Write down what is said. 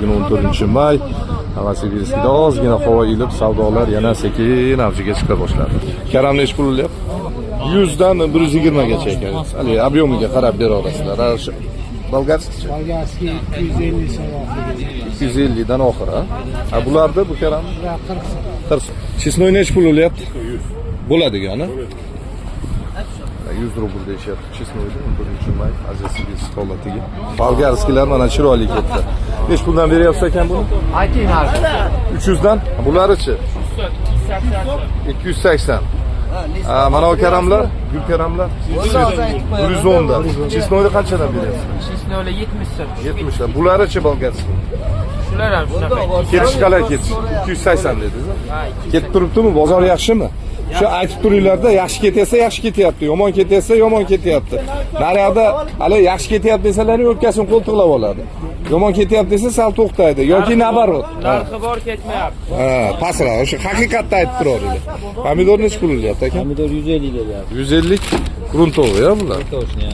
kuni 14-may. Novosibirskda ozgina havo ilib, savdolar yana sekin avjiga chiqa boshladi. Karam nech pul olyapti? 100 dan 120 gacha ekan. Hali ob'yomiga qarab beraverasizlar. Bolgarskicha. Bolgarskiy 250 so'm. 250 dan oxir, ha? Bularda bu karam 40 so'm. Chesnoy nech pul olyapti? 100. Bo'ladigani? 100 rubl deyishyapti. Chesnoyda 14-may Azizbek holatiga. Bolgarskilar mana chiroyli ketdi. Nech puldan beryapsiz ekan buni? Ayting narxi. 300 dan. Bularichi? 280. Mana o karamlar, gul karamlar 110 dan. Chesnoyda qanchadan beryapsiz? Chesnoylar 70 so'm. 70 dan. Bularichi bolgarskiy? Shular ham shunaqa. Ketish qalay ketish? 280 dedingiz. Ketib turibdimi? Bozor yaxshimi? Shu aytib turinglarda, yaxshi ketyapsa yaxshi ketyapti, yomon ketyapsa yomon ketyapti. Naryoqda hali yaxshi ketyapti desalarning o'pkasini qo'ltiqlab oladi. Yomon ketyapti desa sal to'xtaydi yoki nabarot. Narxi bor ketmayapti. Pastroq, o'sha haqiqatni aytib turaveradi. Pomidor nech pul bo'lyapti aka? Pomidor 150 deyapti. 150 gruntovoy, bular. Точно.